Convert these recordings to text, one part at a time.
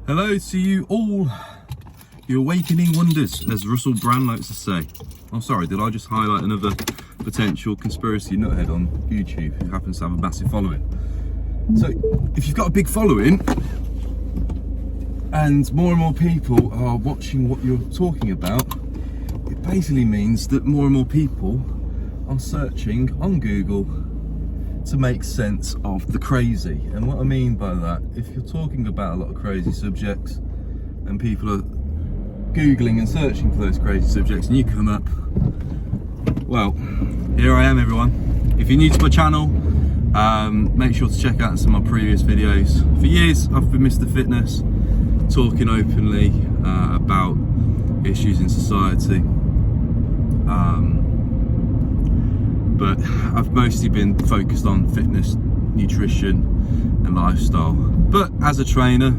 Hello to you all, you awakening wonders, as Russell Brand likes to say. I'm sorry, did I just highlight another potential conspiracy nuthead on YouTube who happens to have a massive following? So, if you've got a big following, and more people are watching what you're talking about, it basically means that more and more people are searching on Google to make sense of the crazy. And what I mean by that, if you're talking about a lot of crazy subjects and people are Googling and searching for those crazy subjects and you come up, well, here I am, everyone. If you're new to my channel, make sure to check out some of my previous videos. For years, I've been Mr. Fitness, talking openly about issues in society. But I've mostly been focused on fitness, nutrition and lifestyle. But as a trainer,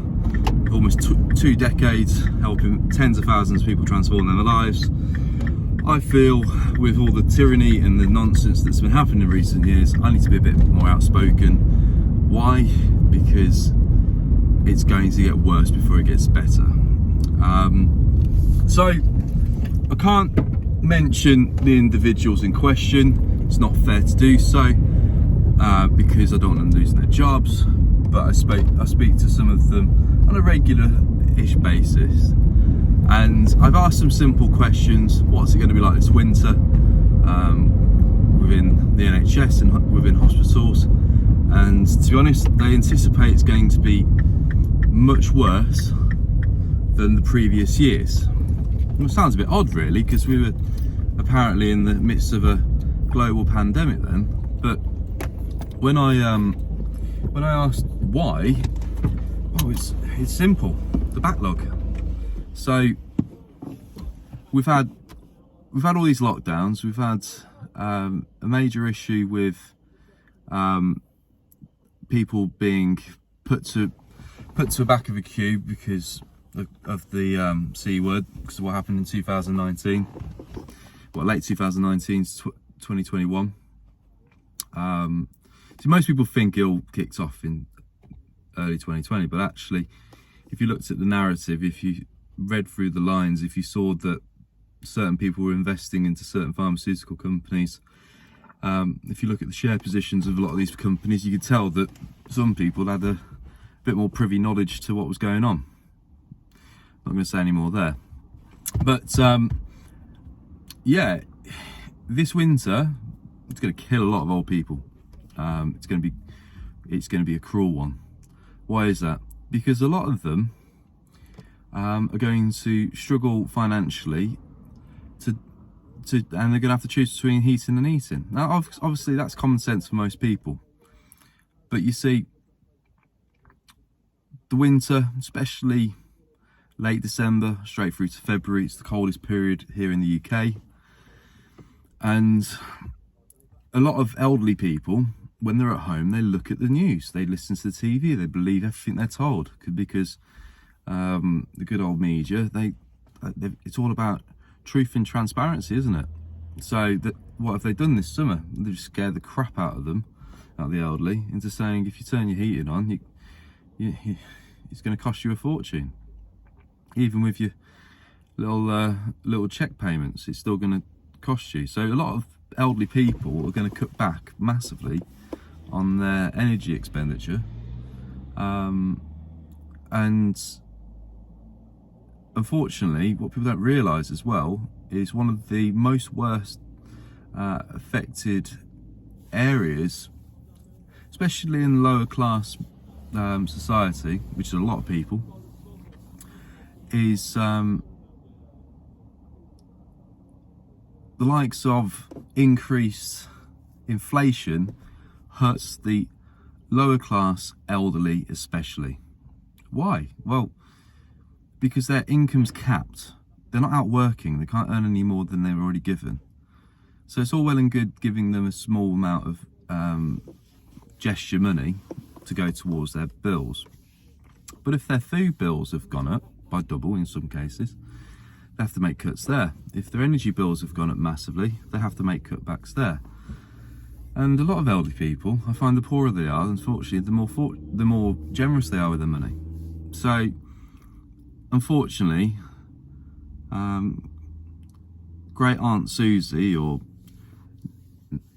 of almost 2 decades, helping tens of thousands of people transform their lives, I feel with all the tyranny and the nonsense that's been happening in recent years, I need to be a bit more outspoken. Why? Because it's going to get worse before it gets better. So I can't mention the individuals in question. It's not fair to do so because I don't want them losing their jobs, but I speak to some of them on a regular-ish basis, and I've asked some simple questions. What's it going to be like this winter within the NHS and within hospitals? And to be honest, they anticipate it's going to be much worse than the previous years. It sounds a bit odd really, because we were apparently in the midst of a global pandemic then, but when I asked why, oh, it's simple: the backlog. So we've had all these lockdowns. We've had a major issue with people being put to the back of a queue because of the C word, because of what happened in 2019, late 2019 to 2021. So most people think it all kicked off in early 2020, but actually, if you looked at the narrative, if you read through the lines, if you saw that certain people were investing into certain pharmaceutical companies, if you look at the share positions of a lot of these companies, you could tell that some people had a bit more privy knowledge to what was going on. Not going to say any more there, but yeah, this winter it's going to kill a lot of old people. It's going to be a cruel one. Why is that? Because a lot of them are going to struggle financially and they're going to have to choose between heating and eating. Now, obviously, that's common sense for most people. But you see, the winter, especially late December, straight through to February, it's the coldest period here in the UK. And a lot of elderly people, when they're at home, they look at the news, they listen to the TV, they believe everything they're told, because the good old media, it's all about truth and transparency, isn't it? So what have they done this summer? They've just scared the crap out of the elderly, into saying if you turn your heating on, it's going to cost you a fortune. Even with your little check payments, it's still going to cost you. So a lot of elderly people are going to cut back massively on their energy expenditure, and unfortunately what people don't realise as well is one of the most worst affected areas, especially in lower class society, which is a lot of people, is the likes of increased inflation hurts the lower class elderly especially. Why? Well, because their income's capped. They're not out working, they can't earn any more than they're already given. So it's all well and good giving them a small amount of gesture money to go towards their bills. But if their food bills have gone up by double in some cases, they have to make cuts there. If their energy bills have gone up massively, they have to make cutbacks there. And a lot of elderly people, I find the poorer they are, unfortunately, the more generous they are with their money. So unfortunately, Great Aunt Susie or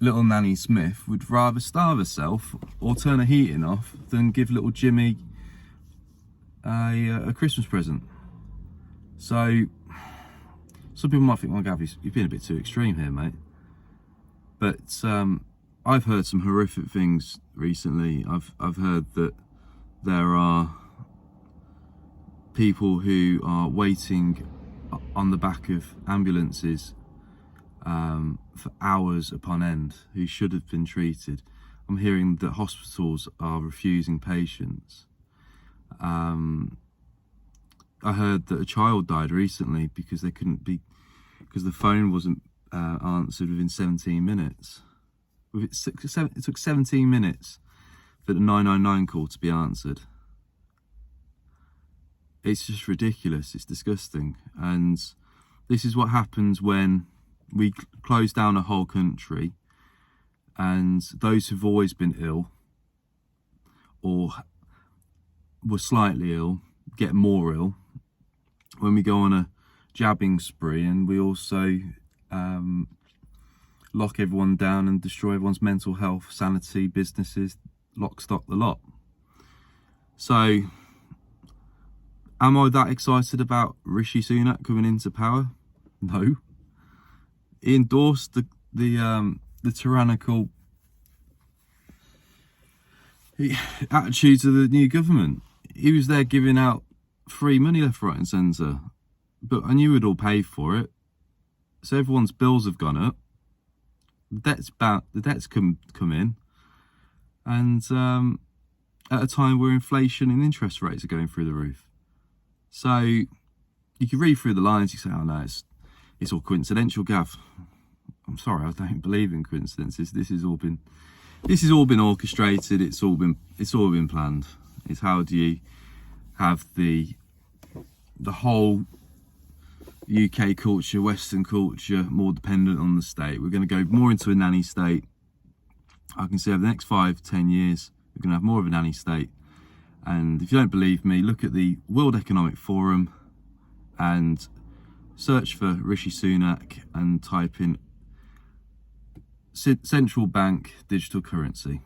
little Nanny Smith would rather starve herself or turn her heating off than give little Jimmy a Christmas present. So some people might think, well, Gav, you've been a bit too extreme here, mate. But I've heard some horrific things recently. I've heard that there are people who are waiting on the back of ambulances for hours upon end who should have been treated. I'm hearing that hospitals are refusing patients. I heard that a child died recently because because the phone wasn't answered within 17 minutes. It took 17 minutes for the 999 call to be answered. It's just ridiculous. It's disgusting. And this is what happens when we close down a whole country, and those who've always been ill or were slightly ill get more ill. When we go on a jabbing spree, and we also lock everyone down and destroy everyone's mental health, sanity, businesses, lock, stock, the lot. So, am I that excited about Rishi Sunak coming into power? No. He endorsed the tyrannical attitudes of the new government. He was there giving out free money left, right and centre. But I knew we'd all pay for it. So everyone's bills have gone up. The debt's come in. And at a time where inflation and interest rates are going through the roof. So you can read through the lines, you say, oh no, it's all coincidental, Gav. I'm sorry, I don't believe in coincidences. This has all been orchestrated, it's all been planned. It's how do you have the whole UK culture, Western culture, more dependent on the state. We're going to go more into a nanny state. I can see over the next 5-10 years, we're going to have more of a nanny state. And if you don't believe me, look at the World Economic Forum and search for Rishi Sunak and type in central bank digital currency.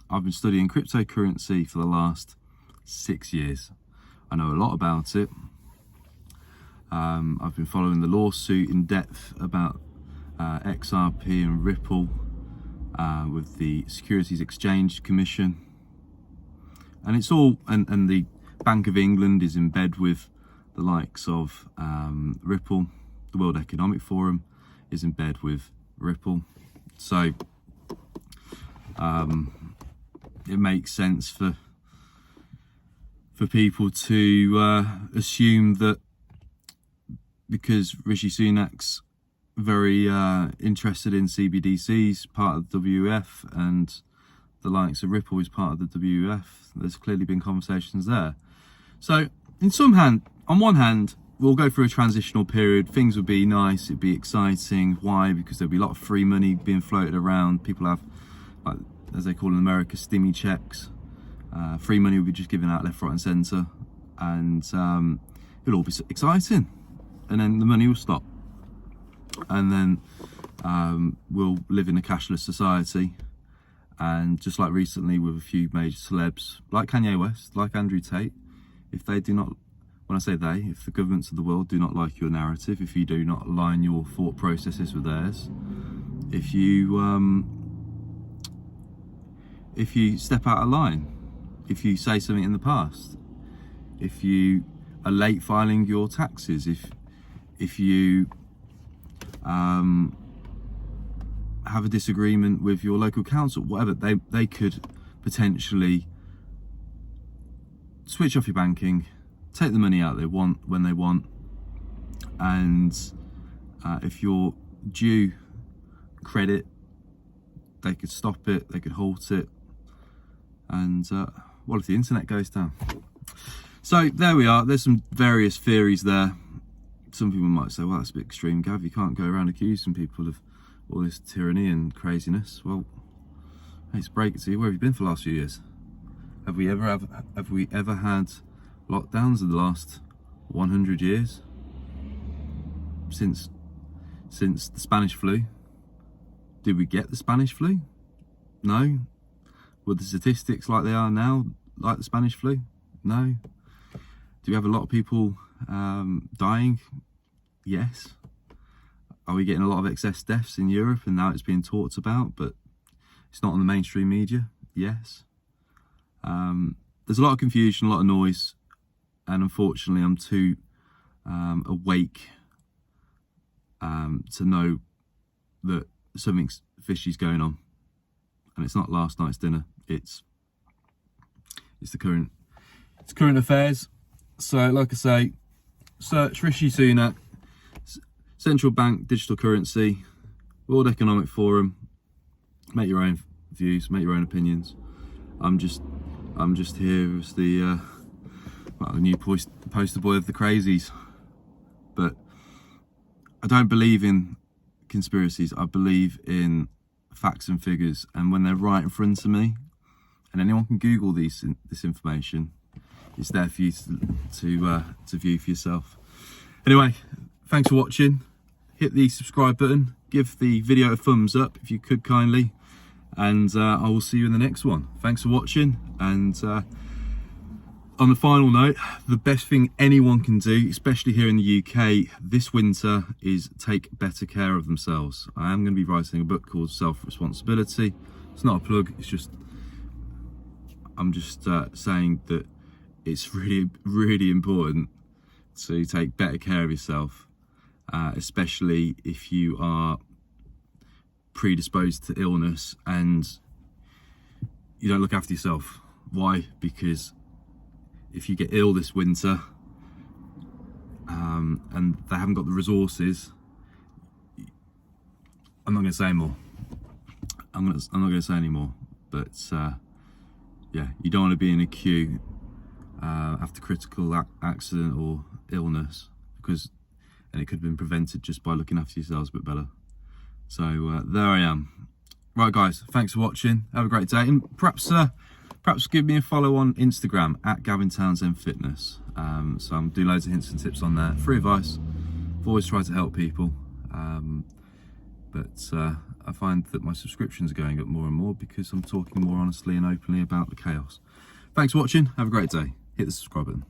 I've been studying cryptocurrency for the last 6 years. I know a lot about it. I've been following the lawsuit in depth about XRP and Ripple with the Securities Exchange Commission. And it's all, and the Bank of England is in bed with the likes of Ripple. The World Economic Forum is in bed with Ripple. So it makes sense for people to assume that because Rishi Sunak's very interested in CBDCs, part of the WF, and the likes of Ripple is part of the WF, there's clearly been conversations there. So on one hand, we'll go through a transitional period. Things would be nice, it'd be exciting. Why? Because there'll be a lot of free money being floated around. People have, like, as they call in America, stimmy checks. Free money will be just given out left, right and centre. And it'll all be exciting. And then the money will stop. And then we'll live in a cashless society. And just like recently with a few major celebs, like Kanye West, like Andrew Tate, if they do not, when I say they, if the governments of the world do not like your narrative, if you do not align your thought processes with theirs, if you step out of line, if you say something in the past, if you are late filing your taxes, if you have a disagreement with your local council, whatever, they could potentially switch off your banking, take the money out they want when they want, and if you're due credit, they could stop it, they could halt it, and what if the internet goes down? So there we are. There's some various theories there. Some people might say, well, that's a bit extreme, Gav. You can't go around accusing people of all this tyranny and craziness. Well, I hate to break it to you. Where have you been for the last few years? Have we ever had lockdowns in the last 100 years since the Spanish flu. Did we get the Spanish flu? No. Were the statistics like they are now, like the Spanish flu? No. Do we have a lot of people dying? Yes. Are we getting a lot of excess deaths in Europe and now it's being talked about, but it's not on the mainstream media? Yes. There's a lot of confusion, a lot of noise, and unfortunately I'm too awake to know that something fishy's going on. And it's not last night's dinner, it's the current affairs. So like I say, search Rishi Sunak, central bank digital currency, World Economic Forum. Make your own views, make your own opinions. I'm just here as the new poster boy of the crazies. But I don't believe in conspiracies. I believe in facts and figures, and when they're right in front of me, and anyone can Google this information, it's there for you to view for yourself. Anyway, thanks for watching. Hit the subscribe button, give the video a thumbs up if you could kindly, and I will see you in the next one. Thanks for watching, and on the final note, the best thing anyone can do, especially here in the UK this winter, is take better care of themselves. I am going to be writing a book called Self-Responsibility. It's not a plug, it's just, I'm just saying that it's really, really important to take better care of yourself, especially if you are predisposed to illness and you don't look after yourself. Why? Because if you get ill this winter and they haven't got the resources, I'm not going to say more. I'm not going to say any more. But yeah, you don't want to be in a queue after critical accident or illness, and it could have been prevented just by looking after yourselves a bit better. So there I am. Right guys, thanks for watching. Have a great day, and perhaps give me a follow on Instagram at Gavin Townsend Fitness. So I'm doing loads of hints and tips on there, free advice. I've always tried to help people, but I find that my subscriptions are going up more and more because I'm talking more honestly and openly about the chaos. Thanks for watching. Have a great day. Hit the subscribe button.